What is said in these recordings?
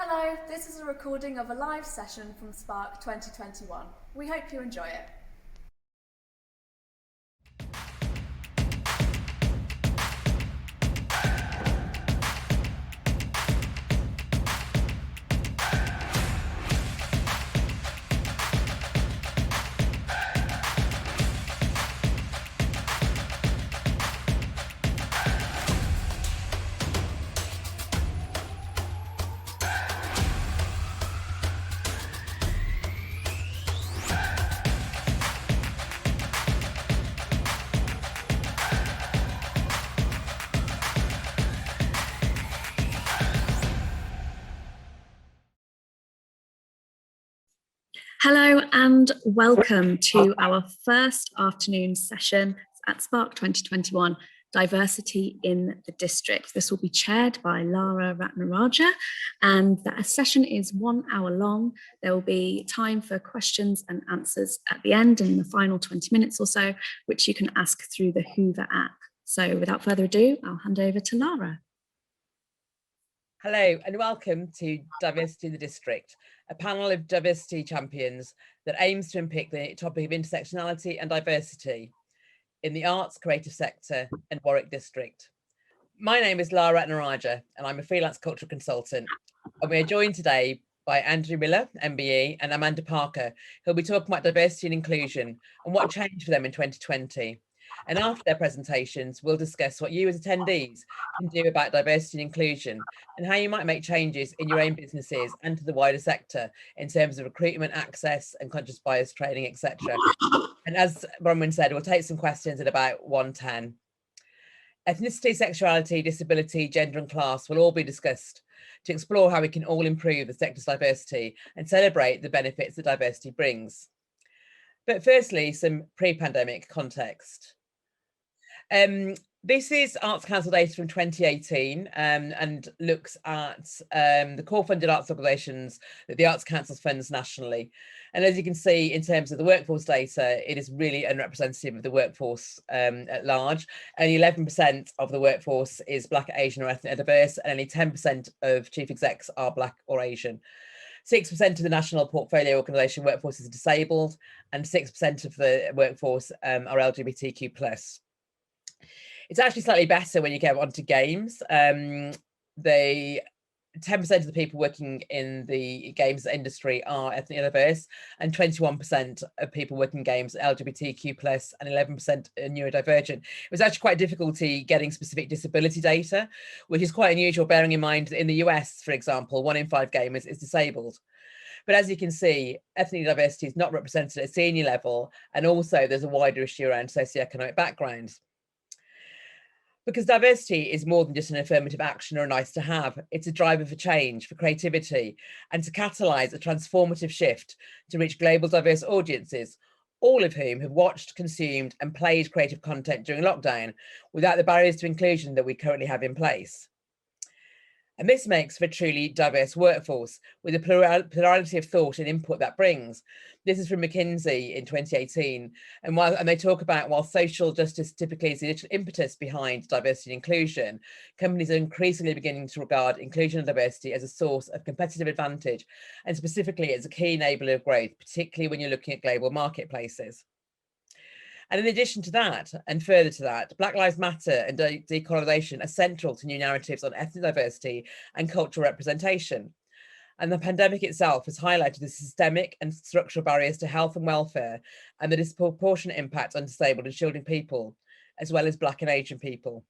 Hello, this is a recording of a live session from Spark 2021. We hope you enjoy it. Hello and welcome to our first afternoon session at Spark 2021, Diversity in the District. This will be chaired by Lara Ratnaraja, and that session is 1 hour long. There will be time for questions and answers at the end in the final 20 minutes or so, which you can ask through the Hoover app. So without further ado, I'll hand over to Lara. Hello and welcome to Diversity in the District, a panel of diversity champions that aims to unpick the topic of intersectionality and diversity in the arts, creative sector and Warwick District. My name is Lara Ratnaraja and I'm a freelance cultural consultant, and we are joined today by Andrew Miller, MBE, and Amanda Parker, who'll be talking about diversity and inclusion and what changed for them in 2020. And after their presentations, we'll discuss what you as attendees can do about diversity and inclusion and how you might make changes in your own businesses and to the wider sector in terms of recruitment, access and conscious bias training, etc. And as Bronwyn said, we'll take some questions at about 1:10. Ethnicity, sexuality, disability, gender and class will all be discussed to explore how we can all improve the sector's diversity and celebrate the benefits that diversity brings. But firstly, some pre-pandemic context. This is Arts Council data from 2018 and looks at the core funded arts organisations that the Arts Council funds nationally. And as you can see, in terms of the workforce data, it is really unrepresentative of the workforce at large. Only 11% of the workforce is Black, Asian or ethnically diverse, and only 10% of chief execs are Black or Asian. 6% of the national portfolio organisation workforce is disabled, and 6% of the workforce are LGBTQ+. It's actually slightly better when you get onto games. The 10% of the people working in the games industry are ethnically diverse, and 21% of people working in games are LGBTQ+, and 11% are neurodivergent. It was actually quite difficulty getting specific disability data, which is quite unusual, bearing in mind that in the US, for example, 1 in 5 gamers is disabled. But as you can see, ethnic diversity is not represented at a senior level, and also there's a wider issue around socioeconomic backgrounds. Because diversity is more than just an affirmative action or a nice to have, it's a driver for change, for creativity, and to catalyse a transformative shift to reach global diverse audiences, all of whom have watched, consumed and played creative content during lockdown without the barriers to inclusion that we currently have in place. And this makes for a truly diverse workforce with a plurality of thought and input that brings. This is from McKinsey in 2018. And they talk about while social justice typically is the initial impetus behind diversity and inclusion, companies are increasingly beginning to regard inclusion and diversity as a source of competitive advantage, and specifically as a key enabler of growth, particularly when you're looking at global marketplaces. And in addition to that, and further to that, Black Lives Matter and decolonisation are central to new narratives on ethnic diversity and cultural representation. And the pandemic itself has highlighted the systemic and structural barriers to health and welfare and the disproportionate impact on disabled and children people, as well as Black and Asian people.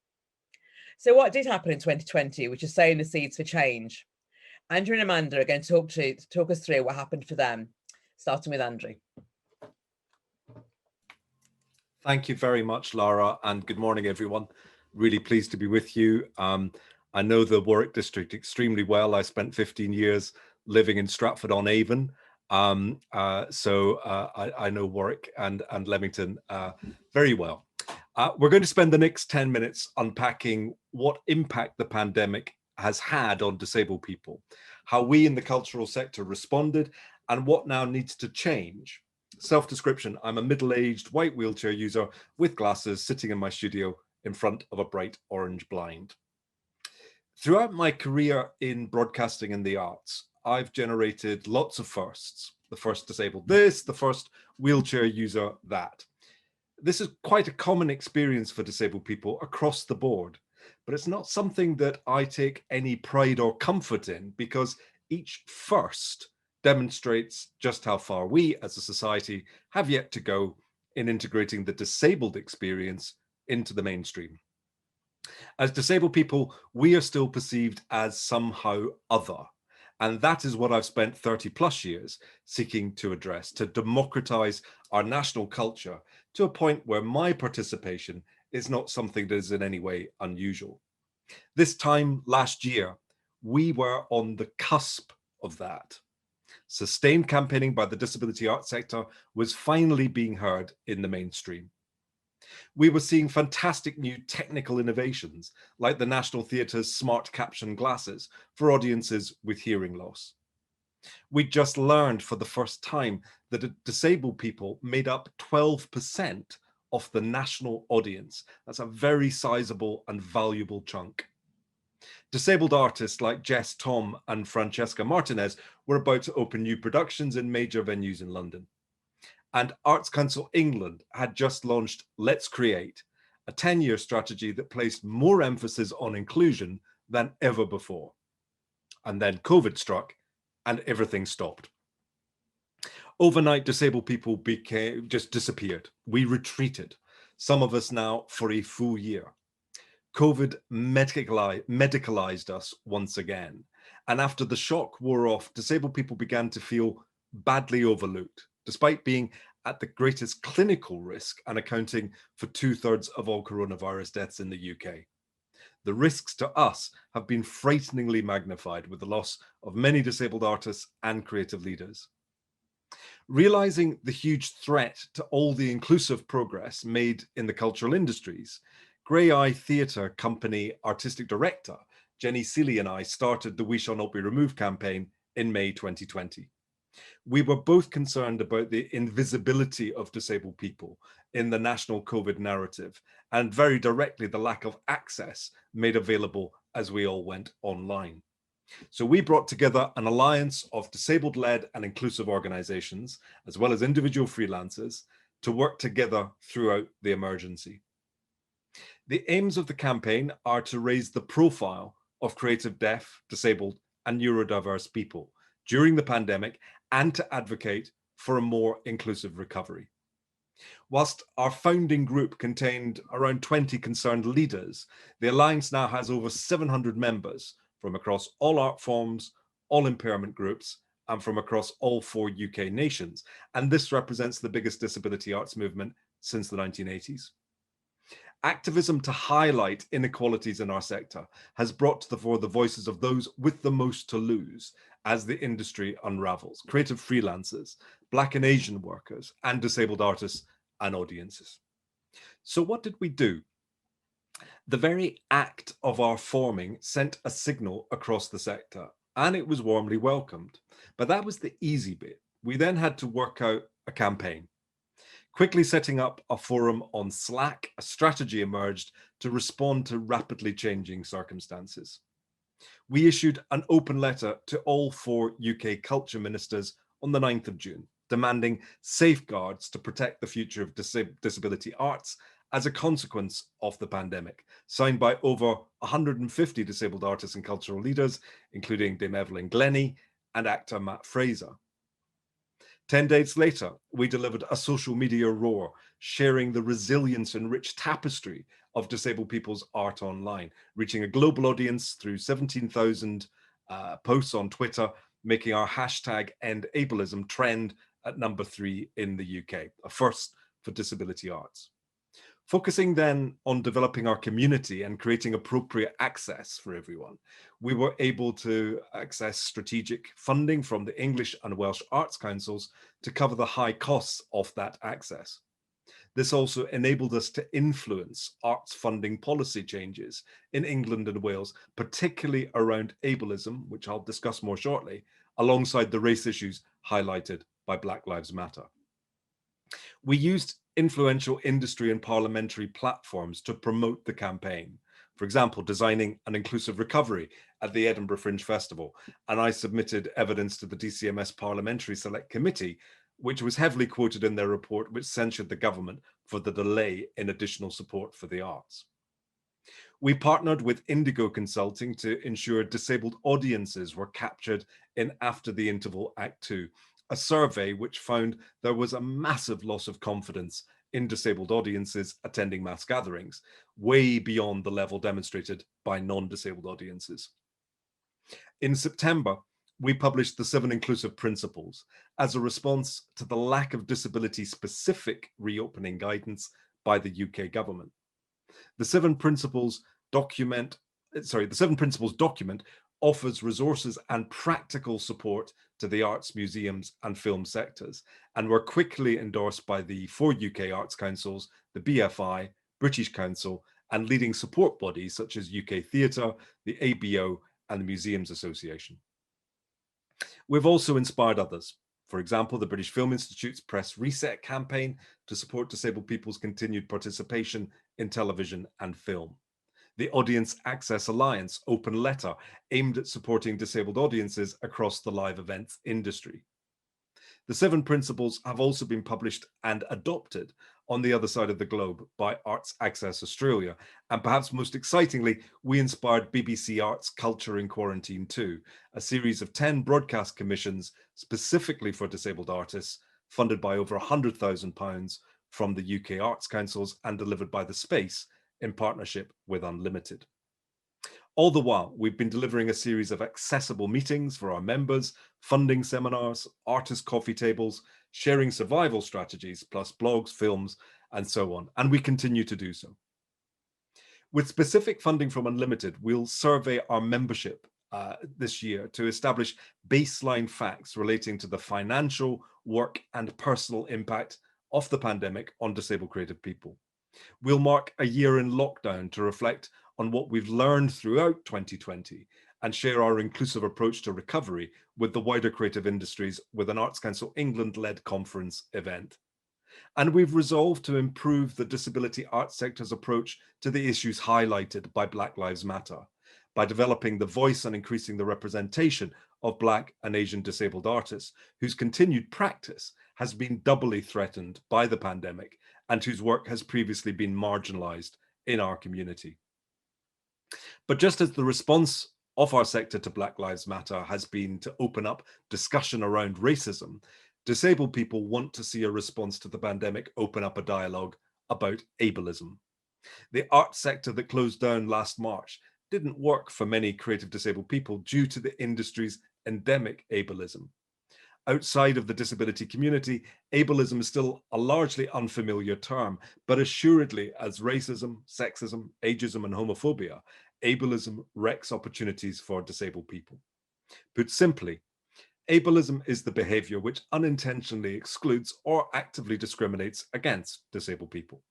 So what did happen in 2020, which is sowing the seeds for change? Andrew and Amanda are going to talk us through what happened for them, starting with Andrew. Thank you very much, Lara, and good morning, everyone. Really pleased to be with you. I know the Warwick District extremely well. I spent 15 years living in Stratford-on-Avon, so I know Warwick and Leamington very well. We're going to spend the next 10 minutes unpacking what impact the pandemic has had on disabled people, how we in the cultural sector responded, and what now needs to change. Self-description: I'm a middle-aged white wheelchair user with glasses sitting in my studio in front of a bright orange blind. Throughout my career in broadcasting and the arts, I've generated lots of firsts. The first disabled this, the first wheelchair user that. This is quite a common experience for disabled people across the board, but it's not something that I take any pride or comfort in, because each first demonstrates just how far we as a society have yet to go in integrating the disabled experience into the mainstream. As disabled people, we are still perceived as somehow other. And that is what I've spent 30 plus years seeking to address, to democratize our national culture to a point where my participation is not something that is in any way unusual. This time last year, we were on the cusp of that. Sustained campaigning by the disability arts sector was finally being heard in the mainstream. We were seeing fantastic new technical innovations, like the National Theatre's smart caption glasses for audiences with hearing loss. We just learned for the first time that disabled people made up 12% of the national audience. That's a very sizable and valuable chunk. Disabled artists like Jess Tom and Francesca Martinez were about to open new productions in major venues in London. And Arts Council England had just launched Let's Create, a 10-year strategy that placed more emphasis on inclusion than ever before. And then COVID struck and everything stopped. Overnight, disabled people just disappeared. We retreated, some of us now for a full year. COVID medicalized us once again. And after the shock wore off, disabled people began to feel badly overlooked, despite being at the greatest clinical risk and accounting for 2/3 of all coronavirus deaths in the UK. The risks to us have been frighteningly magnified with the loss of many disabled artists and creative leaders. Realizing the huge threat to all the inclusive progress made in the cultural industries, Grey Eye Theatre Company artistic director Jenny Seeley and I started the We Shall Not Be Removed campaign in May 2020. We were both concerned about the invisibility of disabled people in the national COVID narrative, and very directly the lack of access made available as we all went online. So we brought together an alliance of disabled-led and inclusive organizations, as well as individual freelancers, to work together throughout the emergency. The aims of the campaign are to raise the profile of creative deaf, disabled, and neurodiverse people during the pandemic, and to advocate for a more inclusive recovery. Whilst our founding group contained around 20 concerned leaders, the Alliance now has over 700 members from across all art forms, all impairment groups, and from across all 4 UK nations. And this represents the biggest disability arts movement since the 1980s. Activism to highlight inequalities in our sector has brought to the fore the voices of those with the most to lose as the industry unravels: creative freelancers, Black and Asian workers, and disabled artists and audiences. So what did we do? The very act of our forming sent a signal across the sector, and it was warmly welcomed. But that was the easy bit. We then had to work out a campaign. Quickly setting up a forum on Slack, a strategy emerged to respond to rapidly changing circumstances. We issued an open letter to all 4 UK culture ministers on the 9th of June, demanding safeguards to protect the future of disability arts as a consequence of the pandemic, signed by over 150 disabled artists and cultural leaders, including Dame Evelyn Glennie and actor Matt Fraser. 10 days later, we delivered a social media roar, sharing the resilience and rich tapestry of disabled people's art online, reaching a global audience through 17,000 posts on Twitter, making our hashtag #EndAbleism trend at number 3 in the UK, a first for disability arts. Focusing then on developing our community and creating appropriate access for everyone, we were able to access strategic funding from the English and Welsh Arts Councils to cover the high costs of that access. This also enabled us to influence arts funding policy changes in England and Wales, particularly around ableism, which I'll discuss more shortly, alongside the race issues highlighted by Black Lives Matter. We used influential industry and parliamentary platforms to promote the campaign, For example, designing an inclusive recovery at the Edinburgh Fringe Festival. And I submitted evidence to the DCMS Parliamentary Select Committee, which was heavily quoted in their report, which censured the government for the delay in additional support for the arts. We partnered with Indigo Consulting to ensure disabled audiences were captured in After the Interval Act 2, a survey which found there was a massive loss of confidence in disabled audiences attending mass gatherings, way beyond the level demonstrated by non-disabled audiences. In September, we published the 7 Inclusive Principles as a response to the lack of disability-specific reopening guidance by the UK government. The 7 Principles document offers resources and practical support to the arts, museums and film sectors, and were quickly endorsed by the 4 UK arts councils, the BFI, British Council, and leading support bodies such as UK Theatre, the ABO and the Museums Association. We've also inspired others. For example, the British Film Institute's Press Reset campaign to support disabled people's continued participation in television and film. The Audience Access Alliance open letter aimed at supporting disabled audiences across the live events industry. The 7 Principles have also been published and adopted on the other side of the globe by Arts Access Australia. And perhaps most excitingly, we inspired BBC Arts Culture in Quarantine 2, a series of 10 broadcast commissions specifically for disabled artists, funded by over £100,000 from the UK Arts Councils and delivered by The Space in partnership with Unlimited. All the while, we've been delivering a series of accessible meetings for our members, funding seminars, artist coffee tables, sharing survival strategies, plus blogs, films, and so on. And we continue to do so. With specific funding from Unlimited, we'll survey our membership this year to establish baseline facts relating to the financial, work, and personal impact of the pandemic on disabled creative people. We'll mark a year in lockdown to reflect on what we've learned throughout 2020 and share our inclusive approach to recovery with the wider creative industries with an Arts Council England-led conference event. And we've resolved to improve the disability arts sector's approach to the issues highlighted by Black Lives Matter by developing the voice and increasing the representation of Black and Asian disabled artists whose continued practice has been doubly threatened by the pandemic and whose work has previously been marginalized in our community. But just as the response of our sector to Black Lives Matter has been to open up discussion around racism, disabled people want to see a response to the pandemic open up a dialogue about ableism. The arts sector that closed down last March didn't work for many creative disabled people due to the industry's endemic ableism. Outside of the disability community, ableism is still a largely unfamiliar term, but assuredly as racism, sexism, ageism, and homophobia, ableism wrecks opportunities for disabled people. Put simply, ableism is the behavior which unintentionally excludes or actively discriminates against disabled people.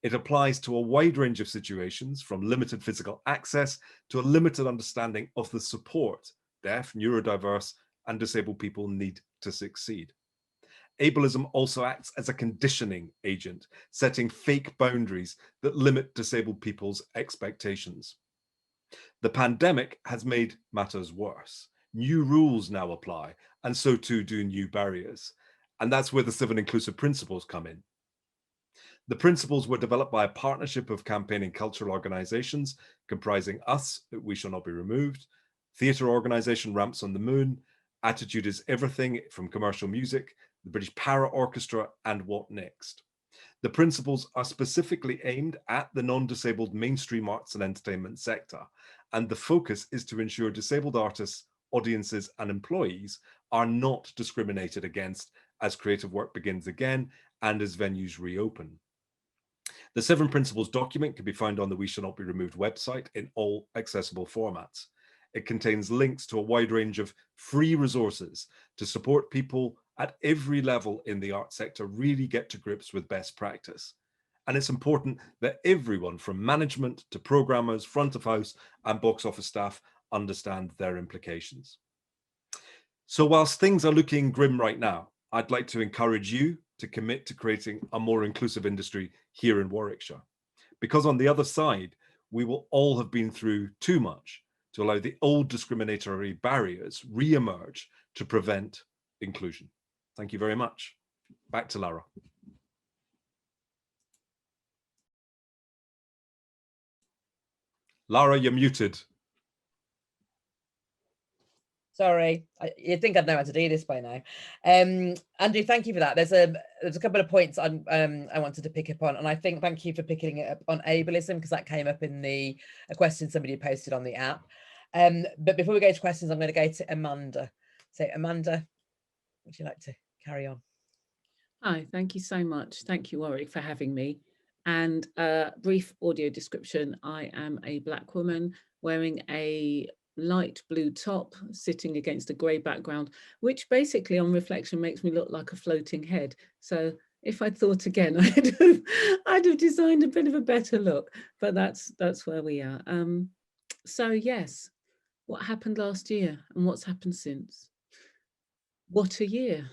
It applies to a wide range of situations, from limited physical access to a limited understanding of the support deaf, neurodiverse, and disabled people need to succeed. Ableism also acts as a conditioning agent, setting fake boundaries that limit disabled people's expectations. The pandemic has made matters worse. New rules now apply, and so too do new barriers. And that's where the 7 Inclusive Principles come in. The principles were developed by a partnership of campaigning cultural organisations comprising us, We Shall Not Be Removed, theatre organisation Ramps on the Moon, Attitude is Everything from Commercial Music, the British Para Orchestra, and What Next. The principles are specifically aimed at the non-disabled mainstream arts and entertainment sector, and the focus is to ensure disabled artists, audiences, and employees are not discriminated against as creative work begins again and as venues reopen. The 7 Principles document can be found on the We Shall Not Be Removed website in all accessible formats. It contains links to a wide range of free resources to support people at every level in the art sector really get to grips with best practice. And it's important that everyone from management to programmers, front of house and box office staff understand their implications. So whilst things are looking grim right now, I'd like to encourage you to commit to creating a more inclusive industry here in Warwickshire. Because on the other side, we will all have been through too much to allow the old discriminatory barriers re-emerge to prevent inclusion. Thank you very much. Back to Lara. Lara, you're muted. Sorry, you'd think I'd know how to do this by now. Andrew, thank you for that. There's a couple of points I wanted to pick up on, and I think thank you for picking it up on ableism, because that came up in a question somebody posted on the app. But before we go to questions, I'm going to go to Amanda. So Amanda, would you like to carry on? Hi, thank you so much. Thank you, Warwick, for having me. And brief audio description. I am a Black woman wearing a light blue top, sitting against a grey background, which basically on reflection makes me look like a floating head. So if I'd thought again, I'd have designed a bit of a better look, but that's where we are. So yes, what happened last year and what's happened since? What a year.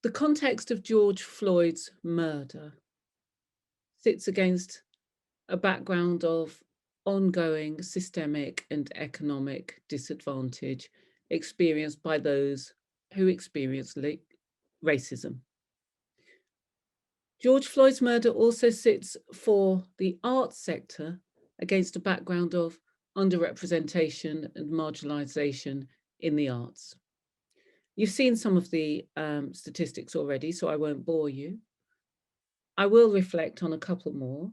The context of George Floyd's murder sits against a background of ongoing systemic and economic disadvantage experienced by those who experience racism. George Floyd's murder also sits for the arts sector against a background of underrepresentation and marginalization in the arts. You've seen some of the statistics already, so I won't bore you. I will reflect on a couple more.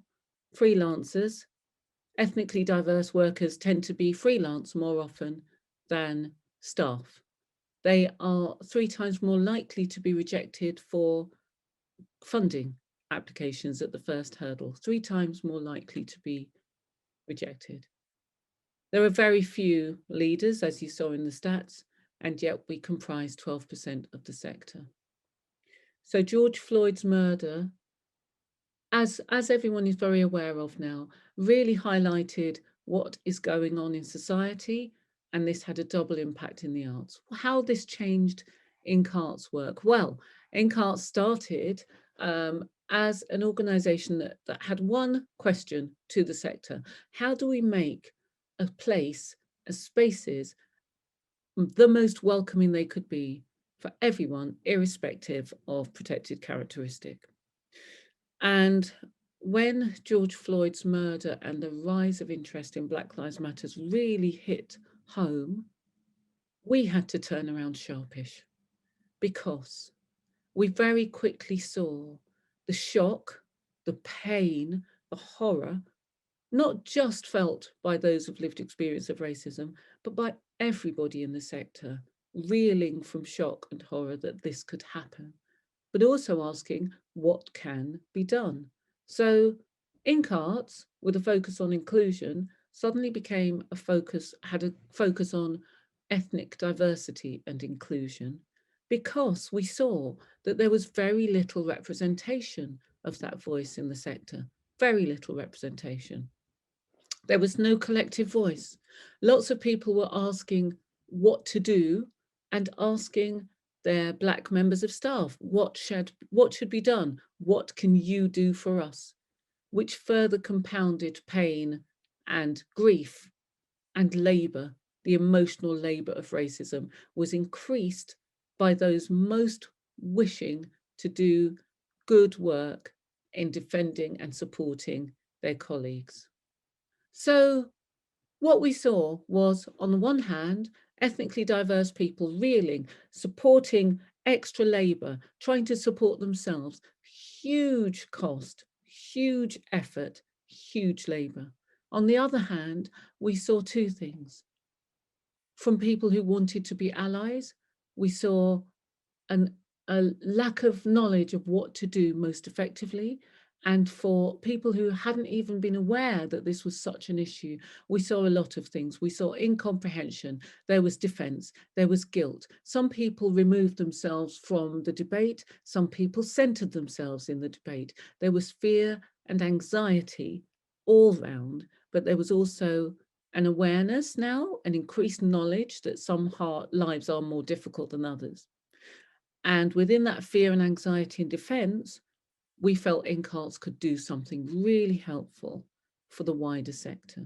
Freelancers, ethnically diverse workers tend to be freelance more often than staff. They are 3 times more likely to be rejected for funding applications at the first hurdle, 3 times more likely to be rejected. There are very few leaders, as you saw in the stats, and yet we comprise 12% of the sector. So George Floyd's murder, as everyone is very aware of now, really highlighted what is going on in society, and this had a double impact in the arts. How this changed INCART's work? Well, INCART started as an organisation that had one question to the sector. How do we make a place, spaces, the most welcoming they could be for everyone, irrespective of protected characteristic? And when George Floyd's murder and the rise of interest in Black Lives Matter really hit home, we had to turn around sharpish, because we very quickly saw the shock, the pain, the horror, not just felt by those with lived experience of racism, but by everybody in the sector, reeling from shock and horror that this could happen, but also asking what can be done. So INCART, with a focus on inclusion, suddenly became had a focus on ethnic diversity and inclusion, because we saw that there was very little representation of that voice in the sector, very little representation. There was no collective voice. Lots of people were asking what to do and asking their Black members of staff, what should be done? What can you do for us? Which further compounded pain and grief and labour. The emotional labour of racism was increased by those most wishing to do good work in defending and supporting their colleagues. So what we saw was, on the one hand, ethnically diverse people reeling, supporting extra labour, trying to support themselves, huge cost, huge effort, huge labour. On the other hand, we saw 2 things. From people who wanted to be allies, we saw a lack of knowledge of what to do most effectively. And for people who hadn't even been aware that this was such an issue, we saw a lot of things. We saw incomprehension, there was defense, there was guilt. Some people removed themselves from the debate, some people centered themselves in the debate. There was fear and anxiety all round, but there was also an awareness now, an increased knowledge that some lives are more difficult than others. And within that fear and anxiety and defense, we felt INCART could do something really helpful for the wider sector.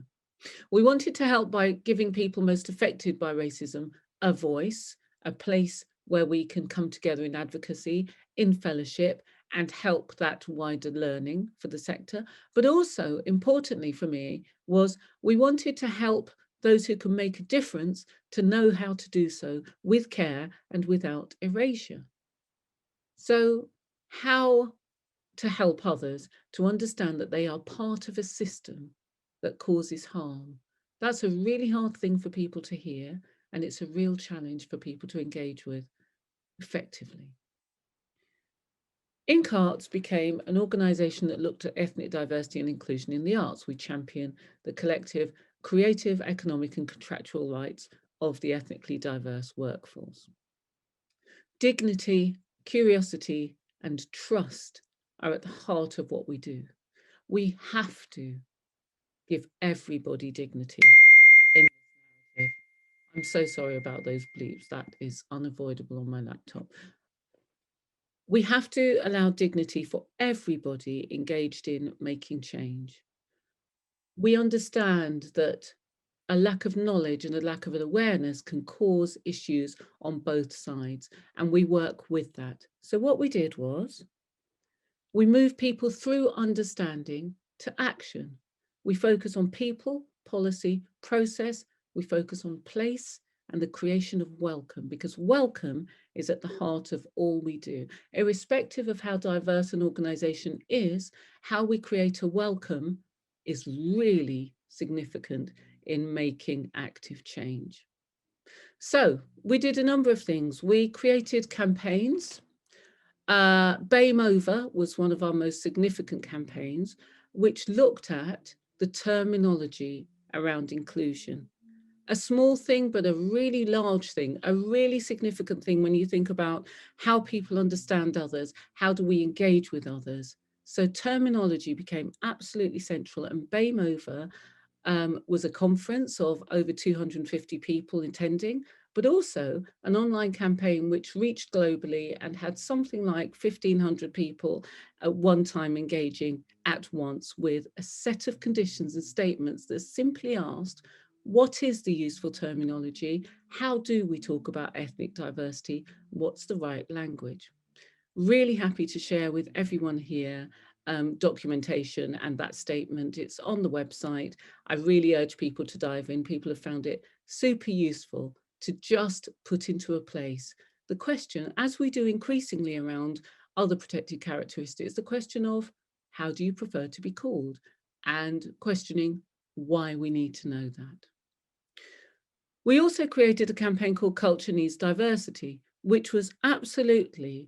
We wanted to help by giving people most affected by racism a voice, a place where we can come together in advocacy, in fellowship, and help that wider learning for the sector. But also, importantly for me, was we wanted to help those who can make a difference to know how to do so with care and without erasure. So how to help others to understand that they are part of a system that causes harm. That's a really hard thing for people to hear, and it's a real challenge for people to engage with effectively. INC-Arts became an organisation that looked at ethnic diversity and inclusion in the arts. We champion the collective, creative, economic and contractual rights of the ethnically diverse workforce. Dignity, curiosity and trust are at the heart of what we do. We have to give everybody dignity in this narrative. I'm so sorry about those bleeps. That is unavoidable on my laptop. We have to allow dignity for everybody engaged in making change. We understand that a lack of knowledge and a lack of awareness can cause issues on both sides, and we work with that. So what we did was we move people through understanding to action. We focus on people, policy, process. We focus on place and the creation of welcome, because welcome is at the heart of all we do. Irrespective of how diverse an organisation is, how we create a welcome is really significant in making active change. So we did a number of things. We created campaigns. BAME Over was one of our most significant campaigns, which looked at the terminology around inclusion. A small thing, but a really large thing, a really significant thing when you think about how people understand others, how do we engage with others. So terminology became absolutely central, and BAME Over was a conference of over 250 people attending, but also an online campaign which reached globally and had something like 1,500 people at one time engaging at once with a set of conditions and statements that simply asked, what is the useful terminology? How do we talk about ethnic diversity? What's the right language? Really happy to share with everyone here documentation and that statement. It's on the website. I really urge people to dive in. People have found it super useful to just put into a place the question, as we do increasingly around other protected characteristics, the question of how do you prefer to be called, and questioning why we need to know that. We also created a campaign called Culture Needs Diversity, which was absolutely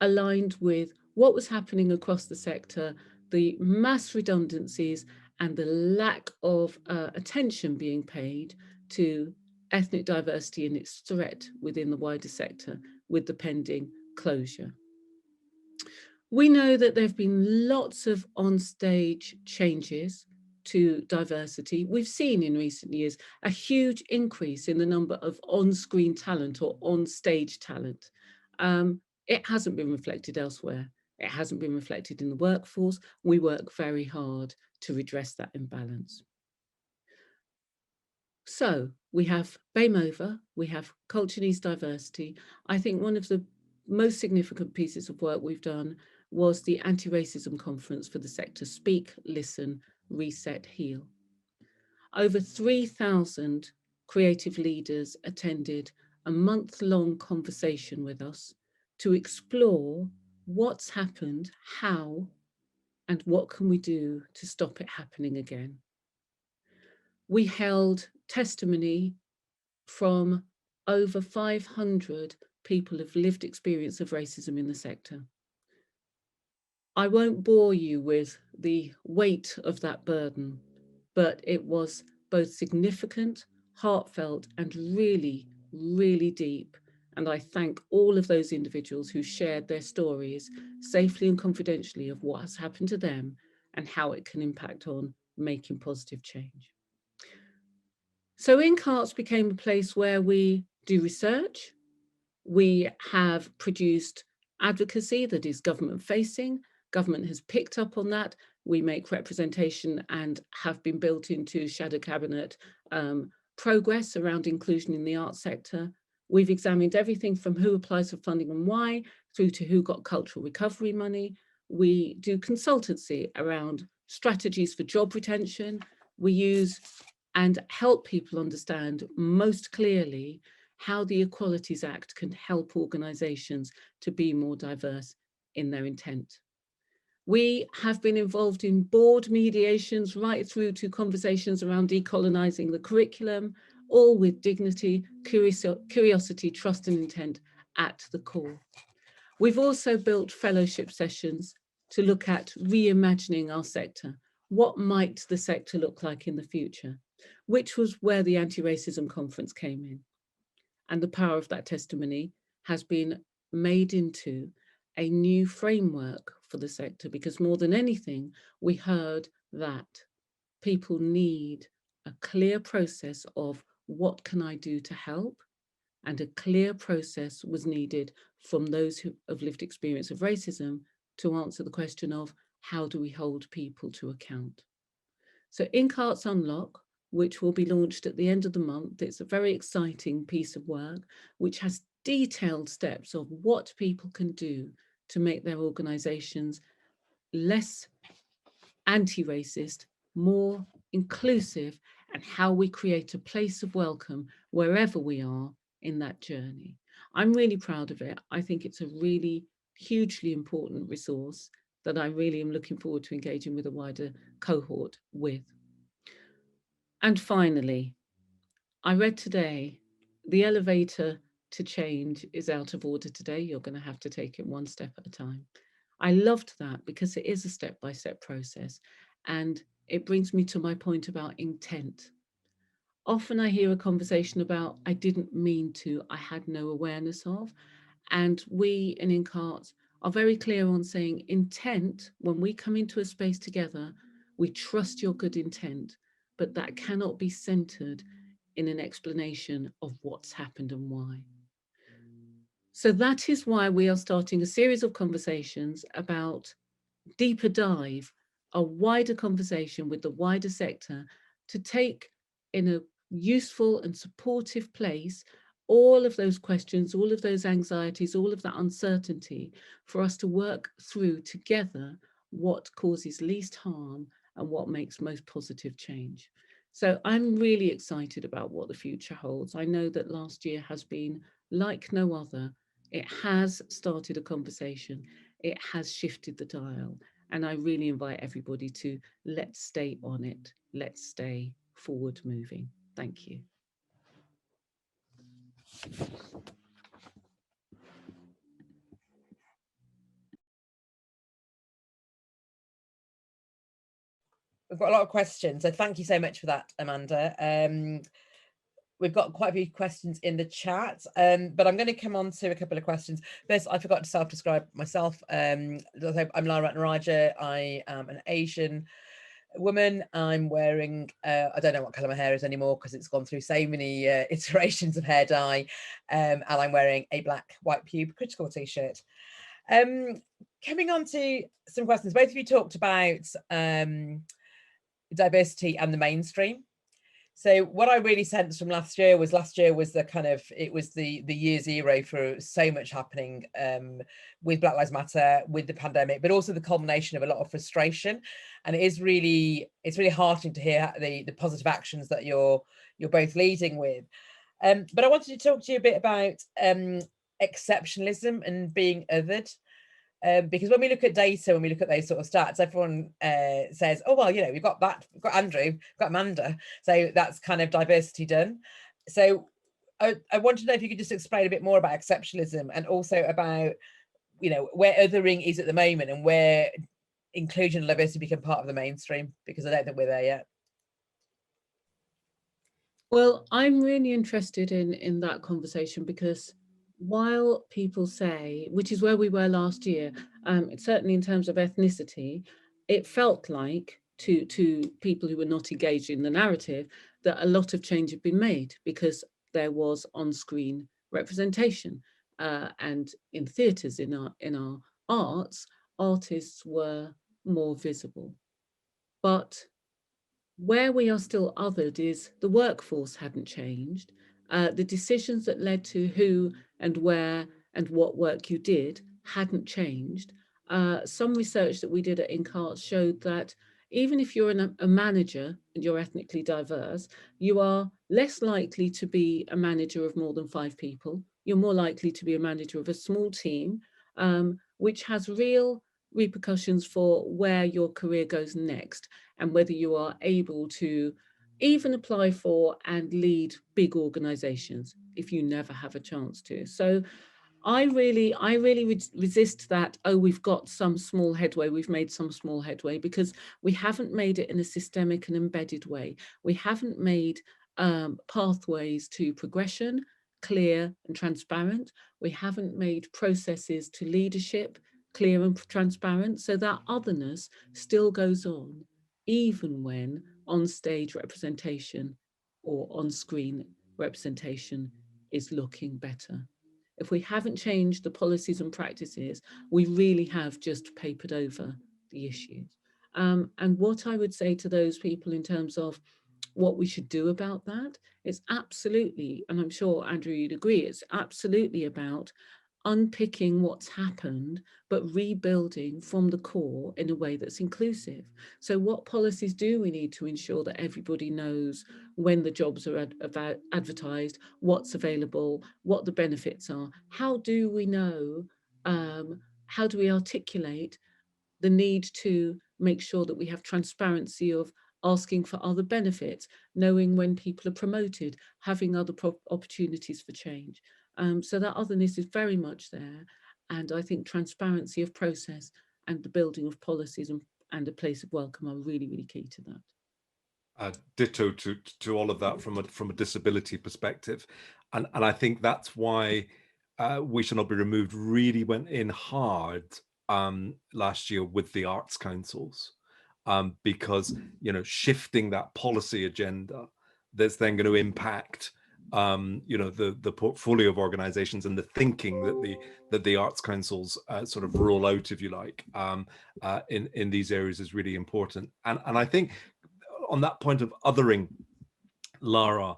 aligned with what was happening across the sector, the mass redundancies and the lack of attention being paid to ethnic diversity and its threat within the wider sector with the pending closure. We know that there have been lots of on-stage changes to diversity. We've seen in recent years a huge increase in the number of on-screen talent or on-stage talent. It hasn't been reflected elsewhere. It hasn't been reflected in the workforce. We work very hard to redress that imbalance. So we have BAME Over, we have Culture Needs Diversity. I think one of the most significant pieces of work we've done was the anti-racism conference for the sector, Speak, Listen, Reset, Heal. Over 3,000 creative leaders attended a month-long conversation with us to explore what's happened, how, and what can we do to stop it happening again. We held testimony from over 500 people who've lived experience of racism in the sector. I won't bore you with the weight of that burden, but it was both significant, heartfelt, and really, really deep. And I thank all of those individuals who shared their stories safely and confidentially of what has happened to them and how it can impact on making positive change. So INC-Arts became a place where we do research. We have produced advocacy that is government facing. Government has picked up on that. We make representation and have been built into Shadow Cabinet progress around inclusion in the arts sector. We've examined everything from who applies for funding and why, through to who got cultural recovery money. We do consultancy around strategies for job retention. We use and help people understand most clearly how the Equalities Act can help organisations to be more diverse in their intent. We have been involved in board mediations right through to conversations around decolonising the curriculum, all with dignity, curiosity, trust and intent at the core. We've also built fellowship sessions to look at reimagining our sector. What might the sector look like in the future? Which was where the Anti-Racism Conference came in. And the power of that testimony has been made into a new framework for the sector, because more than anything, we heard that people need a clear process of what can I do to help, and a clear process was needed from those who have lived experience of racism to answer the question of how do we hold people to account. So Ink Arts Unlock, which will be launched at the end of the month, it's a very exciting piece of work which has detailed steps of what people can do to make their organisations less anti-racist, more inclusive, and how we create a place of welcome wherever we are in that journey. I'm really proud of it. I think it's a really hugely important resource that I really am looking forward to engaging with a wider cohort with. And finally, I read today, the elevator to change is out of order today. You're going to have to take it one step at a time. I loved that because it is a step-by-step process, and it brings me to my point about intent. Often I hear a conversation about, I didn't mean to, I had no awareness of, and we in Ink Arts are very clear on saying intent, when we come into a space together, we trust your good intent, but that cannot be centered in an explanation of what's happened and why. So that is why we are starting a series of conversations about deeper dive, a wider conversation with the wider sector to take in a useful and supportive place all of those questions, all of those anxieties, all of that uncertainty, for us to work through together what causes least harm and what makes most positive change. So I'm really excited about what the future holds. I know that last year has been like no other. It has started a conversation. It has shifted the dial. And I really invite everybody to let's stay on it. Let's stay forward moving. Thank you. We've got a lot of questions, so thank you so much for that, Amanda. We've got quite a few questions in the chat, but I'm going to come on to a couple of questions. First, I forgot to self-describe myself. I'm Lara Ratnaraja. I am an Asian woman. I'm wearing, I don't know what colour my hair is anymore because it's gone through so many iterations of hair dye, and I'm wearing a black white pube critical t-shirt. Coming on to some questions, both of you talked about diversity and the mainstream. So what I really sensed from last year was the kind of, it was the year zero for so much happening with Black Lives Matter, with the pandemic, but also the culmination of a lot of frustration. And it's really heartening to hear the positive actions that you're both leading with. But I wanted to talk to you a bit about exceptionalism and being othered. Because when we look at data, when we look at those sort of stats, everyone says, oh, well, you know, we've got that, we've got Andrew, we've got Amanda. So that's kind of diversity done. So I want to know if you could just explain a bit more about exceptionalism and also about, you know, where othering is at the moment and where inclusion and diversity become part of the mainstream, because I don't think we're there yet. Well, I'm really interested in that conversation because while people say, which is where we were last year, certainly in terms of ethnicity, it felt like to people who were not engaged in the narrative that a lot of change had been made because there was on-screen representation, and in theatres, in our arts, artists were more visible. But where we are still othered is the workforce hadn't changed. The decisions that led to who and where and what work you did hadn't changed. Some research that we did at INCART showed that even if you're a manager and you're ethnically diverse, you are less likely to be a manager of more than 5 people. You're more likely to be a manager of a small team, which has real repercussions for where your career goes next and whether you are able to even apply for and lead big organizations if you never have a chance to. So I really resist that, oh, we've got some small headway, we've made some small headway, because we haven't made it in a systemic and embedded way. We haven't made pathways to progression clear and transparent. We haven't made processes to leadership clear and transparent. So that otherness still goes on, even when on-stage representation or on-screen representation is looking better. If we haven't changed the policies and practices, we really have just papered over the issues. And what I would say to those people in terms of what we should do about that, is absolutely, and I'm sure Andrew you'd agree, it's absolutely about unpicking what's happened, but rebuilding from the core in a way that's inclusive. So what policies do we need to ensure that everybody knows when the jobs are advertised, what's available, what the benefits are? How do we know, how do we articulate the need to make sure that we have transparency of asking for other benefits, knowing when people are promoted, having other opportunities for change? So that otherness is very much there. And I think transparency of process and the building of policies and a place of welcome are really, really key to that. Ditto to all of that from a disability perspective, and I think that's why We Shall Not Be Removed really went in hard last year with the arts councils, because shifting that policy agenda that's then going to impact the portfolio of organizations and the thinking that the arts councils sort of roll out, if you like, in these areas is really important. And I think on that point of othering, Lara,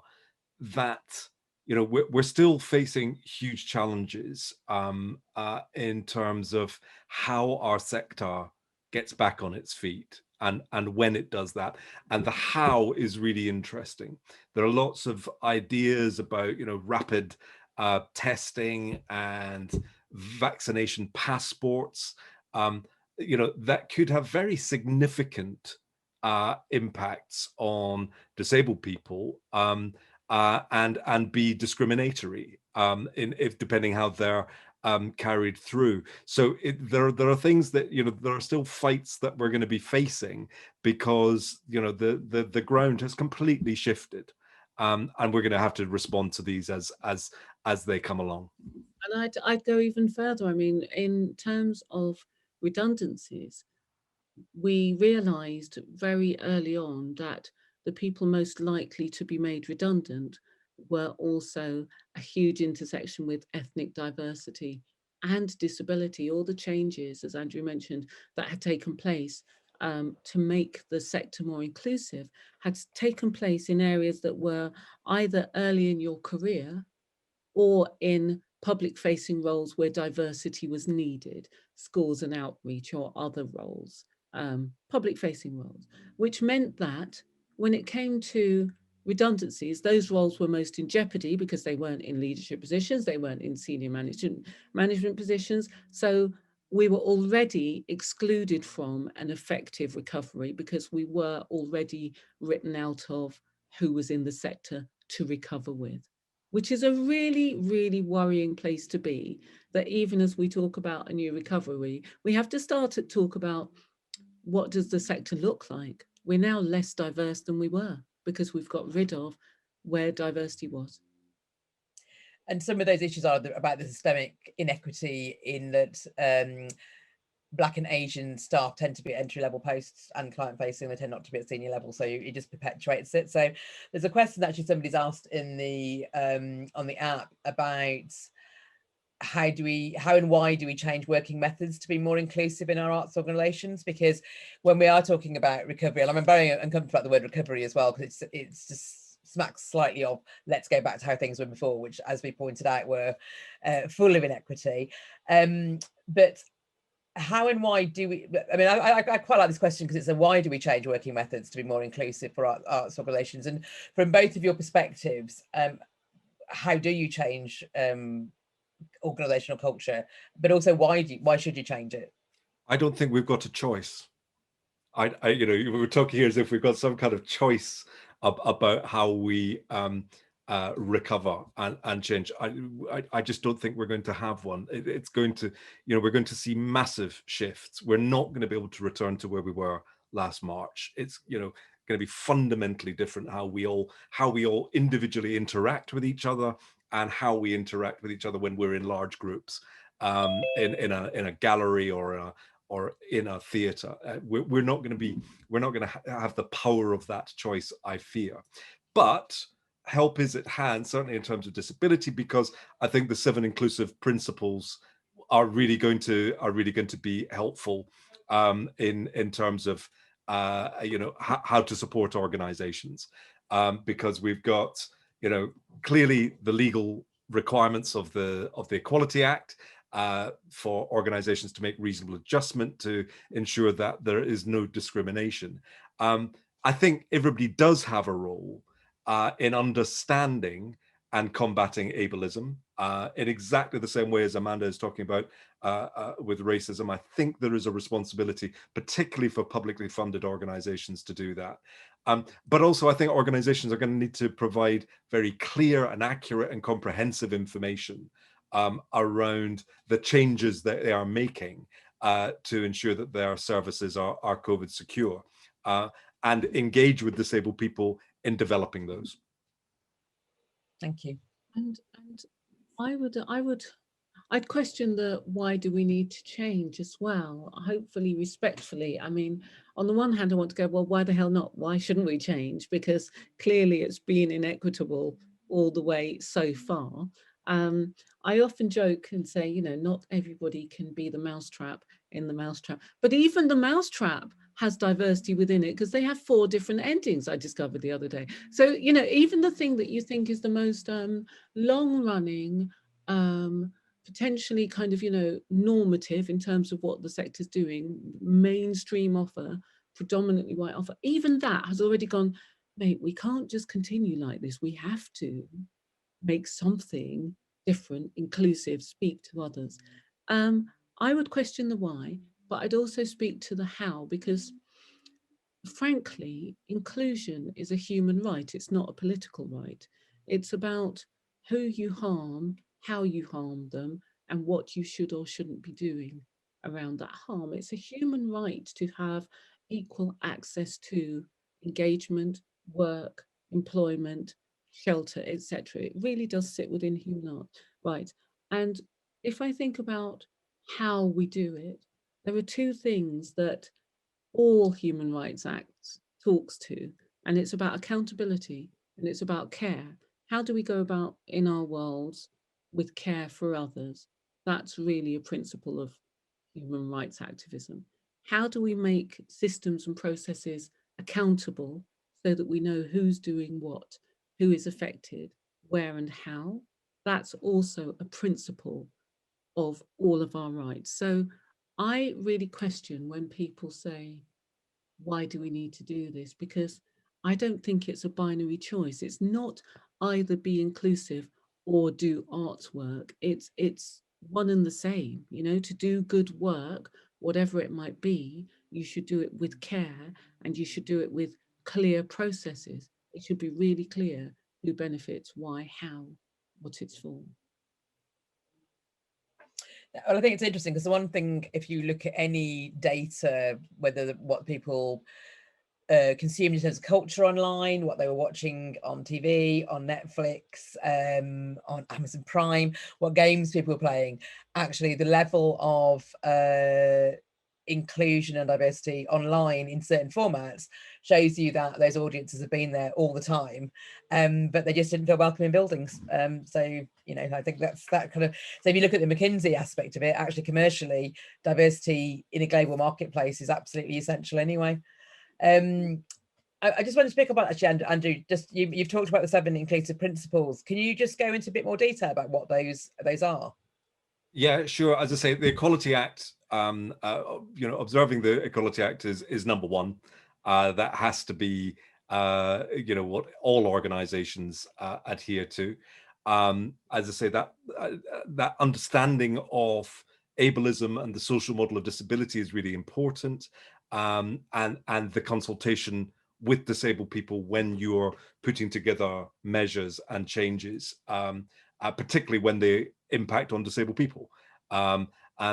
that we're still facing huge challenges in terms of how our sector gets back on its feet and when it does that. And the how is really interesting. There are lots of ideas about rapid testing and vaccination passports that could have very significant impacts on disabled people, and be discriminatory if depending how they're carried through. So there are things that there are still fights that we're going to be facing, because the ground has completely shifted, and we're going to have to respond to these as they come along. And I'd go even further. I mean, in terms of redundancies, we realized very early on that the people most likely to be made redundant were also a huge intersection with ethnic diversity and disability. All the changes, as Andrew mentioned, that had taken place to make the sector more inclusive had taken place in areas that were either early in your career or in public-facing roles where diversity was needed, schools and outreach or other roles. Public-facing roles, which meant that when it came to redundancies, those roles were most in jeopardy because they weren't in leadership positions, they weren't in senior management positions. So we were already excluded from an effective recovery because we were already written out of who was in the sector to recover with, which is a really, really worrying place to be, that even as we talk about a new recovery, we have to start to talk about what does the sector look like? We're now less diverse than we were because we've got rid of where diversity was. And some of those issues are about the systemic inequity in that Black and Asian staff tend to be at entry-level posts and client-facing. They tend not to be at senior level, so it just perpetuates it. So there's a question that actually somebody's asked in the on the app about how and why do we change working methods to be more inclusive in our arts organisations? Because when we are talking about recovery, and I'm very uncomfortable about the word recovery as well, because it's just smacks slightly of let's go back to how things were before, which, as we pointed out, were full of inequity. But how and why do we, I mean, I quite like this question because it's a why do we change working methods to be more inclusive for arts organisations? And from both of your perspectives, how do you change organizational culture, but also why should you change it? I don't think we've got a choice. You know, we're talking here as if we've got some kind of choice about how we recover and change. I just don't think we're going to have one. It's going to, you know, we're going to see massive shifts. We're not going to be able to return to where we were last March. It's, you know, going to be fundamentally different how we all individually interact with each other, and how we interact with each other when we're in large groups, in a gallery or in a theatre. We're not going to have the power of that choice, I fear. But help is at hand, certainly in terms of disability, because I think the 7 inclusive principles are really going to be helpful in terms of you know, how to support organizations, because we've got, you know, clearly the legal requirements of the Equality Act for organizations to make reasonable adjustment to ensure that there is no discrimination. I think everybody does have a role in understanding and combating ableism in exactly the same way as Amanda is talking about with racism. I think there is a responsibility, particularly for publicly funded organizations, to do that. But also I think organizations are going to need to provide very clear and accurate and comprehensive information around the changes that they are making to ensure that their services are COVID secure, and engage with disabled people in developing those. Thank you. And I'd question the why do we need to change as well, hopefully respectfully. I mean, on the one hand, I want to go, well, why the hell not? Why shouldn't we change? Because clearly it's been inequitable all the way so far. I often joke and say, you know, not everybody can be the mousetrap in the mousetrap, but even the mousetrap has diversity within it, because they have 4 different endings, I discovered the other day. So, you know, even the thing that you think is the most long-running, potentially kind of, you know, normative in terms of what the sector's doing, mainstream offer, predominantly white offer, even that has already gone, mate, we can't just continue like this. We have to make something different, inclusive, speak to others. I would question the why, but I'd also speak to the how, because frankly, inclusion is a human right. It's not a political right. It's about who you harm, how you harm them, and what you should or shouldn't be doing around that harm. It's a human right to have equal access to engagement, work, employment, shelter, etc. It really does sit within human right. And if I think about how we do it, there are 2 things that all Human Rights Act talks to, and it's about accountability and it's about care. How do we go about in our worlds with care for others? That's really a principle of human rights activism. How do we make systems and processes accountable so that we know who's doing what, who is affected, where and how? That's also a principle of all of our rights. So I really question when people say, why do we need to do this? Because I don't think it's a binary choice. It's not either be inclusive or do artwork. It's one and the same. You know, to do good work, whatever it might be, you should do it with care, and you should do it with clear processes. It should be really clear who benefits, why, how, what it's for. Well, I think it's interesting because the one thing, if you look at any data, whether what people consumed in terms of culture online, what they were watching on TV, on Netflix, on Amazon Prime, what games people were playing, actually the level of inclusion and diversity online in certain formats shows you that those audiences have been there all the time, but they just didn't feel welcome in buildings. So, you know, I think that's that kind of, so if you look at the McKinsey aspect of it, actually commercially, diversity in a global marketplace is absolutely essential anyway. I just want to speak about, actually, Andrew, just you've talked about the 7 inclusive principles. Can you just go into a bit more detail about what those are? Yeah, sure. As I say, the Equality Act, you know, observing the Equality Act is number one. That has to be, you know, what all organizations adhere to. As I say, that understanding of ableism and the social model of disability is really important. And the consultation with disabled people when you're putting together measures and changes, particularly when they impact on disabled people. And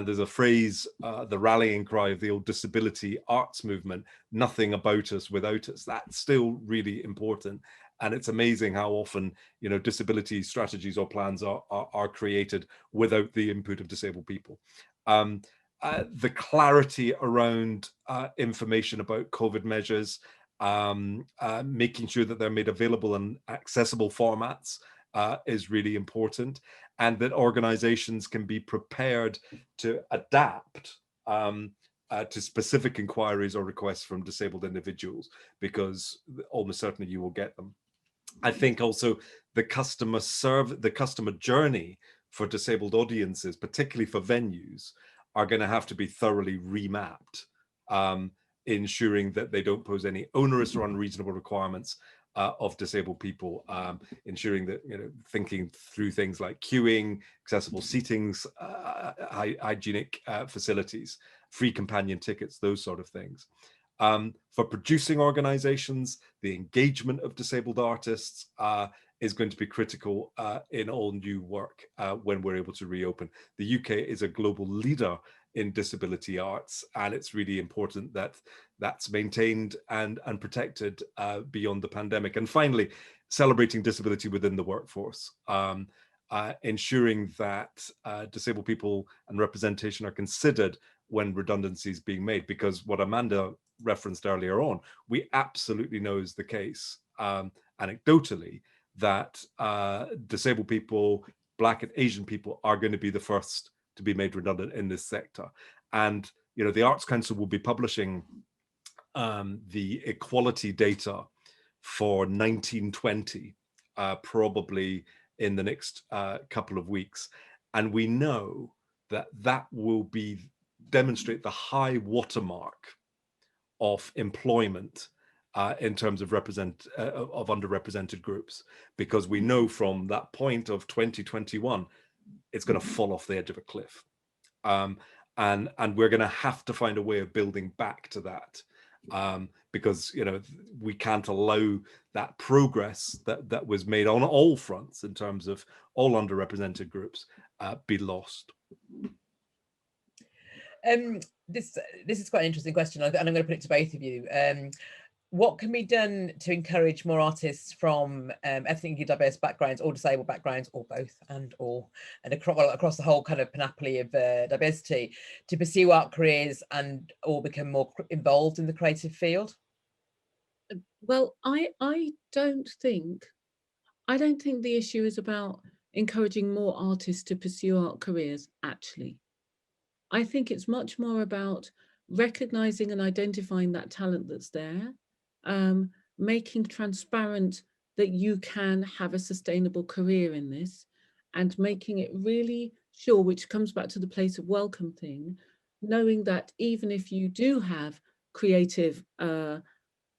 there's a phrase, the rallying cry of the old disability arts movement, nothing about us without us. That's still really important. And it's amazing how often, you know, disability strategies or plans are created without the input of disabled people. The clarity around information about COVID measures, making sure that they're made available in accessible formats is really important, and that organizations can be prepared to adapt to specific inquiries or requests from disabled individuals, because almost certainly you will get them. I think also the customer journey for disabled audiences, particularly for venues, are going to have to be thoroughly remapped, ensuring that they don't pose any onerous or unreasonable requirements of disabled people, ensuring that, you know, thinking through things like queuing, accessible seatings, hygienic facilities, free companion tickets, those sort of things. For producing organizations, the engagement of disabled artists is going to be critical in all new work when we're able to reopen. The UK is a global leader in disability arts, and it's really important that that's maintained and protected beyond the pandemic. And finally, celebrating disability within the workforce, ensuring that disabled people and representation are considered when redundancy is being made, because what Amanda referenced earlier on, we absolutely know is the case, anecdotally, that disabled people, Black and Asian people, are going to be the first to be made redundant in this sector. And, you know, the Arts Council will be publishing the equality data for 1920, probably in the next couple of weeks. And we know that that will demonstrate the high watermark of employment in terms of underrepresented groups, because we know from that point of 2021, it's going to fall off the edge of a cliff. And we're going to have to find a way of building back to that, because, you know, we can't allow that progress that was made on all fronts in terms of all underrepresented groups be lost. This is quite an interesting question, and I'm going to put it to both of you. What can be done to encourage more artists from ethnically diverse backgrounds or disabled backgrounds, or both and across the whole kind of panoply of diversity, to pursue art careers and or become more involved in the creative field? Well, I don't think the issue is about encouraging more artists to pursue art careers, actually. I think it's much more about recognizing and identifying that talent that's there, making transparent that you can have a sustainable career in this, and making it really sure, which comes back to the place of welcome thing, knowing that even if you do have creative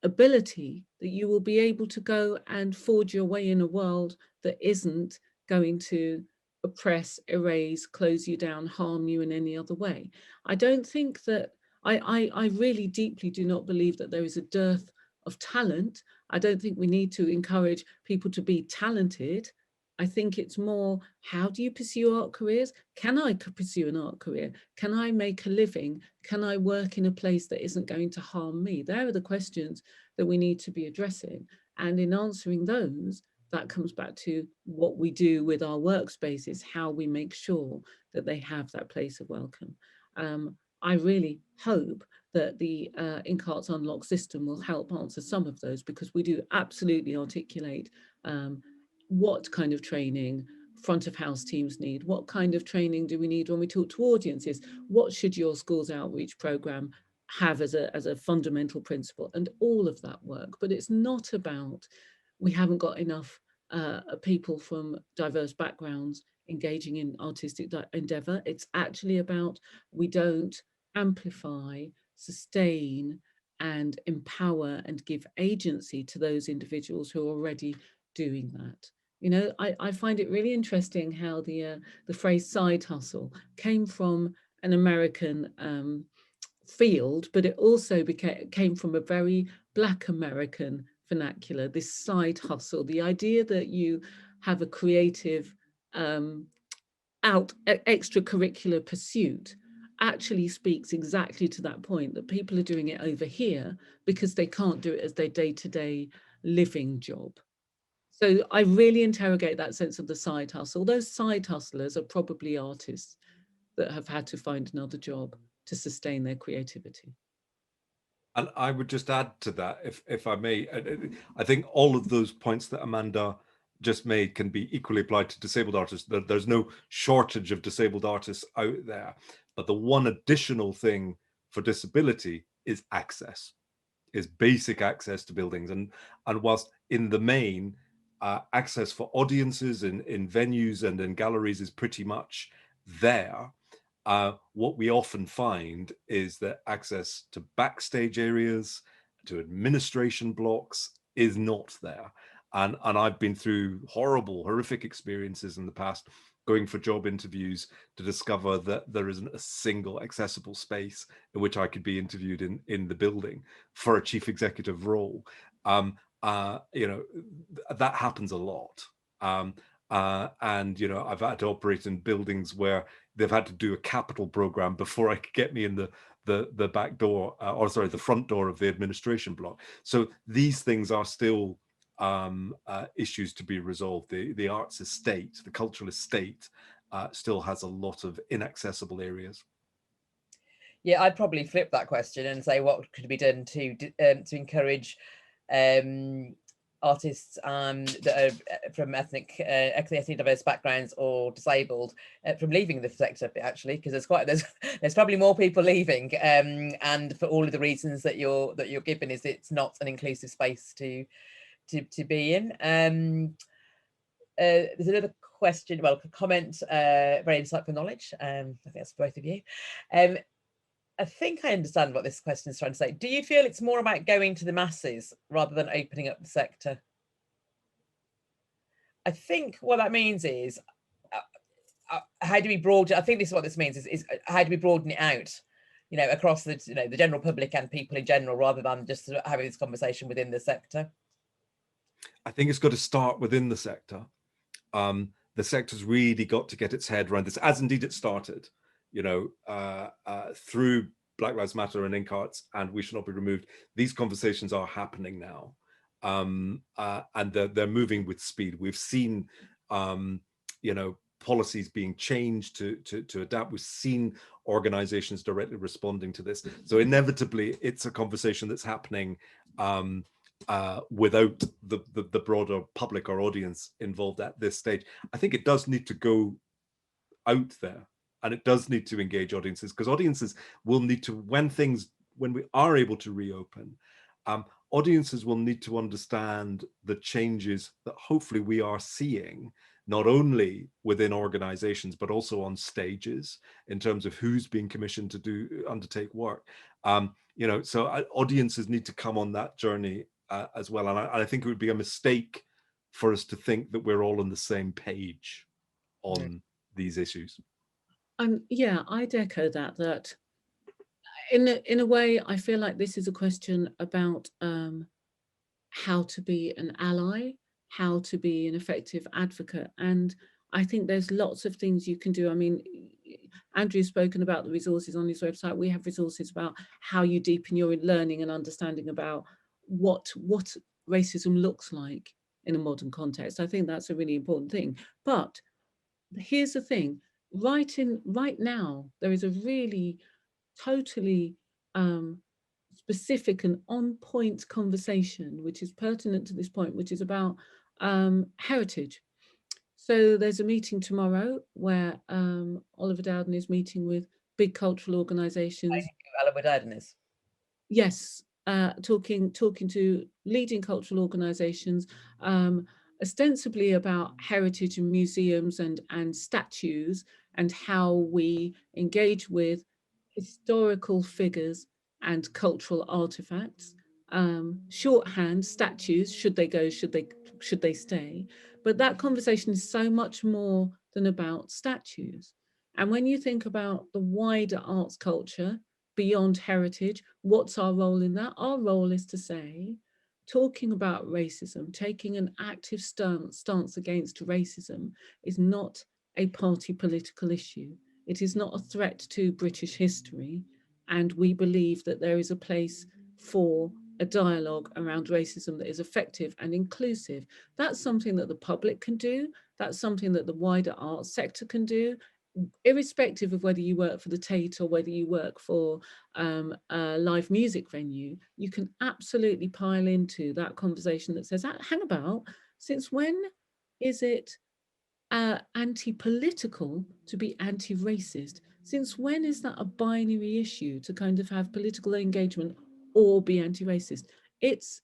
ability, that you will be able to go and forge your way in a world that isn't going to oppress, erase, close you down, harm you in any other way. I don't think that, I really deeply do not believe that there is a dearth of talent. I don't think we need to encourage people to be talented. I think it's more, how do you pursue art careers? Can I pursue an art career? Can I make a living? Can I work in a place that isn't going to harm me? There are the questions that we need to be addressing. And in answering those, that comes back to what we do with our workspaces, how we make sure that they have that place of welcome. I really hope that the INCART's Unlock system will help answer some of those, because we do absolutely articulate what kind of training front of house teams need, what kind of training do we need when we talk to audiences, what should your school's outreach program have as a fundamental principle, and all of that work. But it's not about, we haven't got enough people from diverse backgrounds engaging in artistic endeavor. It's actually about, we don't amplify, sustain, and empower and give agency to those individuals who are already doing that. You know, I find it really interesting how the phrase side hustle came from an American field, but it also came from a very Black American vernacular, this side hustle, the idea that you have a creative extracurricular pursuit actually speaks exactly to that point, that people are doing it over here because they can't do it as their day-to-day living job. So I really interrogate that sense of the side hustle. Those side hustlers are probably artists that have had to find another job to sustain their creativity. And I would just add to that, if I may, I think all of those points that Amanda just made can be equally applied to disabled artists. There's no shortage of disabled artists out there, but the one additional thing for disability is access, is basic access to buildings. And whilst in the main, access for audiences in venues and in galleries is pretty much there, what we often find is that access to backstage areas, to administration blocks is not there. And I've been through horrific experiences in the past going for job interviews to discover that there isn't a single accessible space in which I could be interviewed in the building for a chief executive role. You know, that happens a lot. And, you know, I've had to operate in buildings where they've had to do a capital program before I could get me in the back door, or sorry, the front door of the administration block. So these things are still issues to be resolved. The arts estate, the cultural estate, still has a lot of inaccessible areas. Yeah, I'd probably flip that question and say what could be done to encourage artists that are from ethnically diverse backgrounds or disabled from leaving the sector, actually, because there's probably more people leaving, and for all of the reasons that you're given, is it's not an inclusive space to be in. There's another question, well, comment, very insightful knowledge. I think that's for both of you. I think I understand what this question is trying to say. Do you feel it's more about going to the masses rather than opening up the sector? I think what that means is, how do we broaden? I think this is what this means is how do we broaden it out, you know, across the the general public and people in general, rather than just having this conversation within the sector? I think it's got to start within the sector. The sector's really got to get its head around this, as indeed it started, you know, through Black Lives Matter and INCARTS and We Should Not Be Removed. These conversations are happening now, and they're moving with speed. We've seen, you know, policies being changed to adapt. We've seen organizations directly responding to this. So inevitably, it's a conversation that's happening without the broader public or audience involved at this stage. I think it does need to go out there, and it does need to engage audiences, because audiences will need to, when we are able to reopen, audiences will need to understand the changes that hopefully we are seeing, not only within organizations, but also on stages in terms of who's being commissioned to undertake work. You know, so audiences need to come on that journey as well. And I think it would be a mistake for us to think that we're all on the same page on these issues. Yeah, I'd echo that in a way, I feel like this is a question about how to be an ally, how to be an effective advocate. And I think there's lots of things you can do. I mean, Andrew's spoken about the resources on his website. We have resources about how you deepen your learning and understanding about what racism looks like in a modern context. I think that's a really important thing. But here's the thing, right now, there is a really totally specific and on-point conversation, which is pertinent to this point, which is about heritage. So there's a meeting tomorrow where Oliver Dowden is meeting with big cultural organisations. Oliver Dowden is. Yes, talking to leading cultural organisations, ostensibly about heritage and museums and statues, and how we engage with historical figures and cultural artifacts. Shorthand, statues, should they go, should they stay? But that conversation is so much more than about statues. And when you think about the wider arts culture beyond heritage, what's our role in that? Our role is to say, talking about racism, taking an active stance against racism is not a party political issue. It is not a threat to British history. And we believe that there is a place for a dialogue around racism that is effective and inclusive. That's something that the public can do. That's something that the wider arts sector can do, irrespective of whether you work for the Tate or whether you work for a live music venue. You can absolutely pile into that conversation that says, hang about, since when is it anti-political to be anti-racist? Since when is that a binary issue to kind of have political engagement or be anti-racist? It's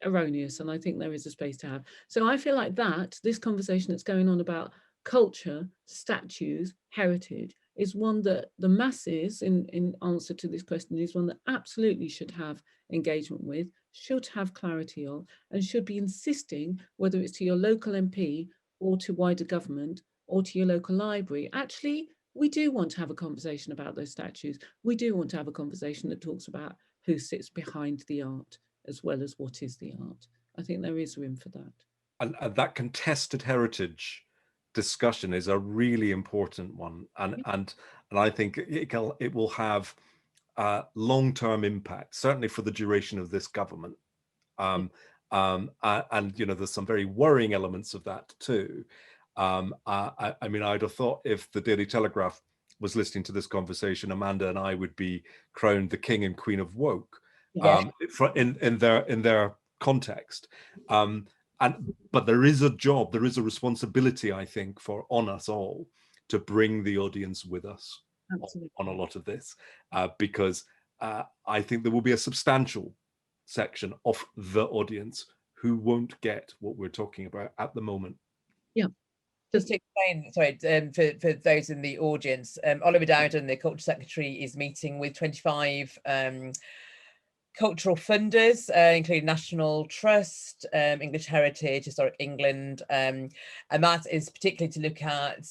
erroneous, and I think there is a space to have. So I feel like this conversation that's going on about culture, statues, heritage, is one that the masses, in answer to this question, is one that absolutely should have engagement with, should have clarity of, and should be insisting, whether it's to your local MP or to wider government or to your local library, actually, we do want to have a conversation about those statues. We do want to have a conversation that talks about who sits behind the art as well as what is the art. I think there is room for that. And that contested heritage discussion is a really important one, and I think it will have long-term impact, certainly for the duration of this government. And there's some very worrying elements of that too. I mean, I'd have thought if the Daily Telegraph was listening to this conversation, Amanda and I would be crowned the king and queen of woke, in their context. But there is a job, there is a responsibility, I think, on us all to bring the audience with us on a lot of this, because I think there will be a substantial section of the audience who won't get what we're talking about at the moment. Yeah. Just to explain, sorry, for those in the audience, Oliver Dowden, the Culture Secretary, is meeting with 25 cultural funders, including National Trust, English Heritage, Historic England, and that is particularly to look at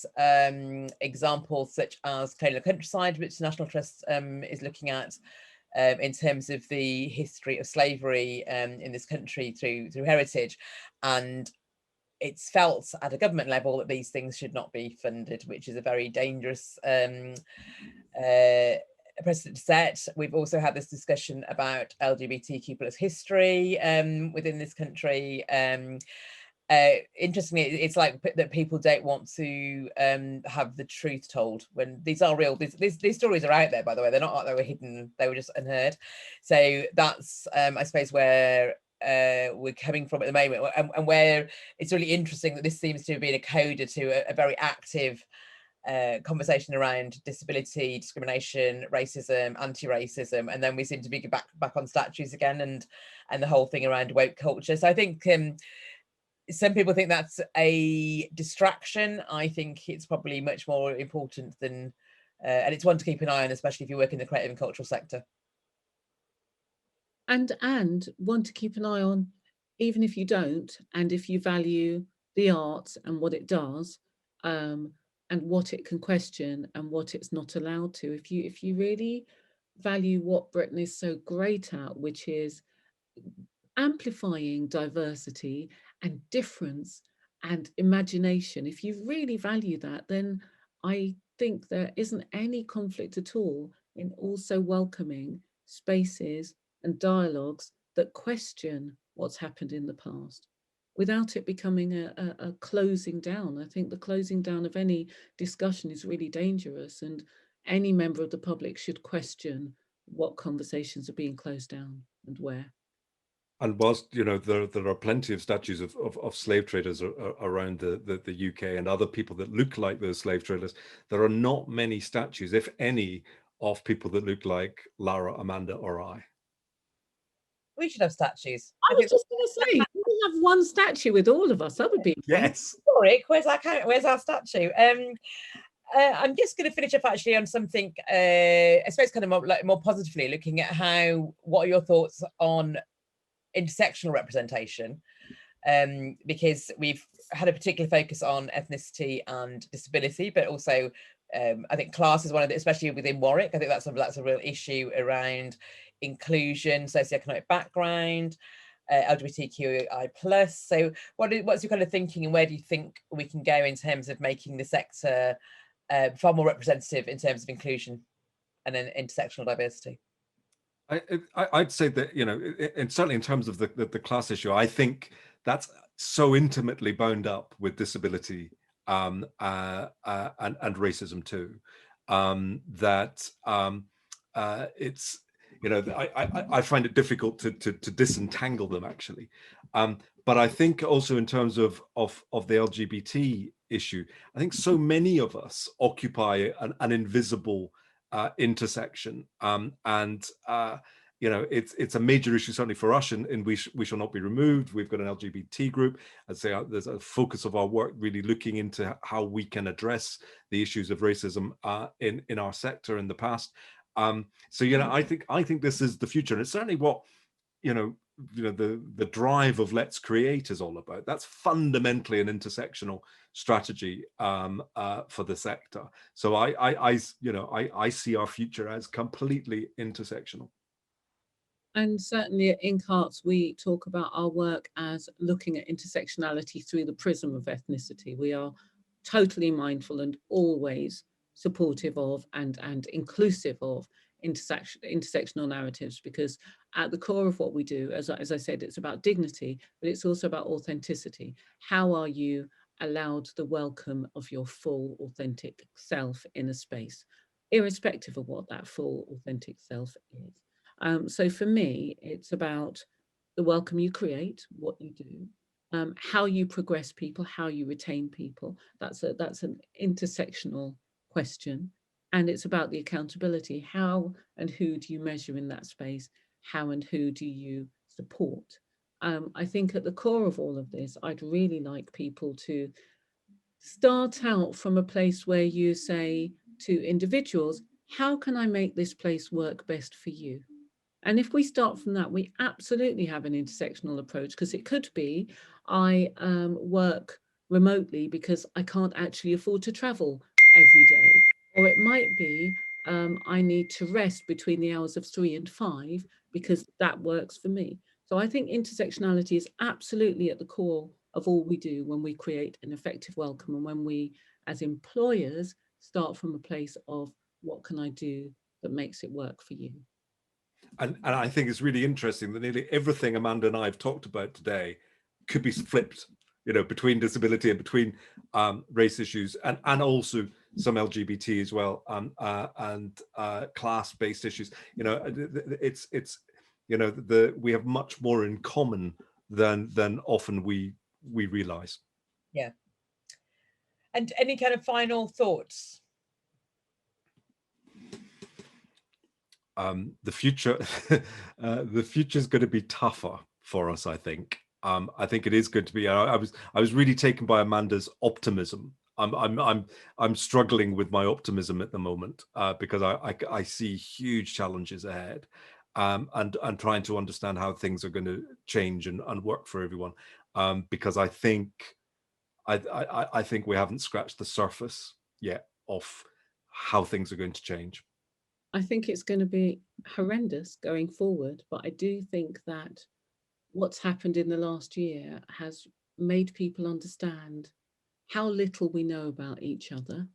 examples such as Clay the Countryside, which the National Trust is looking at in terms of the history of slavery in this country through heritage. And it's felt at a government level that these things should not be funded, which is a very dangerous precedent to set. We've also had this discussion about LGBTQ plus history within this country. Interestingly, it's like that people don't want to have the truth told when these are real. These stories are out there, by the way. They're not like they were hidden, they were just unheard. So that's, I suppose, where we're coming from at the moment, and where it's really interesting that this seems to have been a coda to a very active conversation around disability, discrimination, racism, anti-racism, and then we seem to be back on statues again, and the whole thing around woke culture. So I think some people think that's a distraction. I think it's probably much more important than, and it's one to keep an eye on, especially if you work in the creative and cultural sector. And one to keep an eye on, even if you don't, and if you value the arts and what it does, and what it can question and what it's not allowed to. If you really value what Britain is so great at, which is amplifying diversity and difference and imagination, if you really value that, then I think there isn't any conflict at all in also welcoming spaces and dialogues that question what's happened in the past, without it becoming a closing down. I think the closing down of any discussion is really dangerous. And any member of the public should question what conversations are being closed down and where. And whilst there are plenty of statues of slave traders around the UK and other people that look like those slave traders, there are not many statues, if any, of people that look like Lara, Amanda, or I. We should have statues. I was just going to say, we could have one statue with all of us. That would be Yes. Warwick, where's our statue? I'm just going to finish up actually on something, I suppose, kind of more positively, looking at what are your thoughts on intersectional representation, because we've had a particular focus on ethnicity and disability, but also I think class is one of the, especially within Warwick, I think that's a real issue around inclusion, socioeconomic background, LGBTQI plus. So what's your kind of thinking, and where do you think we can go in terms of making the sector far more representative in terms of inclusion and then intersectional diversity? I'd say that, and certainly in terms of the class issue, I think that's so intimately bound up with disability and racism too, that it's, I find it difficult to disentangle them actually. But I think also in terms of the LGBT issue, I think so many of us occupy an invisible intersection, it's a major issue certainly for us, and we shall not be removed. We've got an LGBT group. I'd say there's a focus of our work really looking into how we can address the issues of racism in our sector in the past. So I think this is the future, and it's certainly what the drive of Let's Create is all about. That's fundamentally an intersectional strategy for the sector. So I see our future as completely intersectional. And certainly at IncArts, we talk about our work as looking at intersectionality through the prism of ethnicity. We are totally mindful and always supportive of and inclusive of intersectional narratives, because at the core of what we do, as I said, it's about dignity, but it's also about authenticity. How are you allowed the welcome of your full authentic self in a space, irrespective of what that full authentic self is? So for me, it's about the welcome you create, what you do, how you progress people, how you retain people. That's an intersectional question. And it's about the accountability. How and who do you measure in that space? How and who do you support? I think at the core of all of this, I'd really like people to start out from a place where you say to individuals, how can I make this place work best for you? And if we start from that, we absolutely have an intersectional approach, because it could be I work remotely because I can't actually afford to travel every day. Or it might be I need to rest between the hours of 3 and 5 because that works for me. So I think intersectionality is absolutely at the core of all we do when we create an effective welcome, and when we as employers start from a place of what can I do that makes it work for you. And I think it's really interesting that nearly everything Amanda and I have talked about today could be flipped, between disability and between race issues, and also some LGBT as well, and class-based issues. We have much more in common than often we realize. Yeah. And any kind of final thoughts? The future is going to be tougher for us, I think. I think it is going to be. I was really taken by Amanda's optimism. I'm struggling with my optimism at the moment, because I see huge challenges ahead, and trying to understand how things are going to change and work for everyone, because I think we haven't scratched the surface yet of how things are going to change. I think it's going to be horrendous going forward, but I do think that what's happened in the last year has made people understand how little we know about each other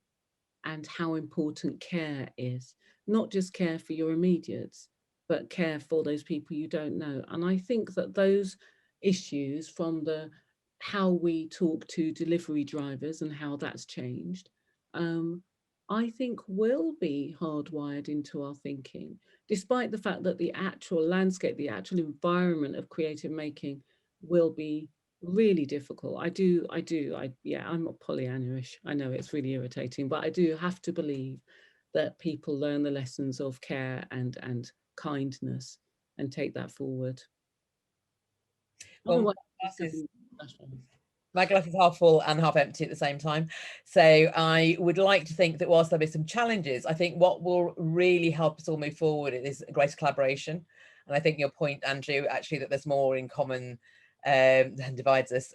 and how important care is. Not just care for your immediates, but care for those people you don't know. And I think that those issues, from how we talk to delivery drivers and how that's changed, I think will be hardwired into our thinking, despite the fact that the actual landscape, the actual environment of creative making will be really difficult. Yeah, I'm not Pollyanna-ish. I know it's really irritating, but I do have to believe that people learn the lessons of care and kindness and take that forward. Well, Otherwise, my glass is half full and half empty at the same time. So I would like to think that whilst there'll be some challenges, I think what will really help us all move forward is greater collaboration. And I think your point, Andrew, actually, that there's more in common than divides us,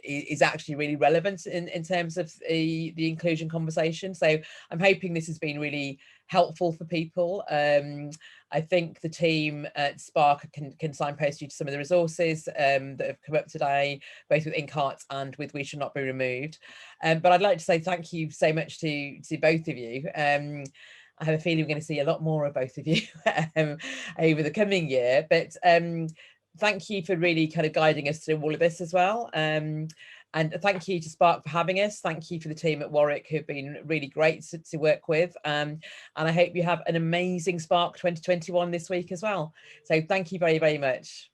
is actually really relevant in terms of the inclusion conversation. So I'm hoping this has been really helpful for people. I think the team at Spark can signpost you to some of the resources that have come up today, both with Inkheart and with We Should Not Be Removed. But I'd like to say thank you so much to both of you. I have a feeling we're going to see a lot more of both of you over the coming year. But thank you for really kind of guiding us through all of this as well. And thank you to Spark for having us. Thank you for the team at Warwick who've been really great to work with. And I hope you have an amazing Spark 2021 this week as well. So thank you very, very much.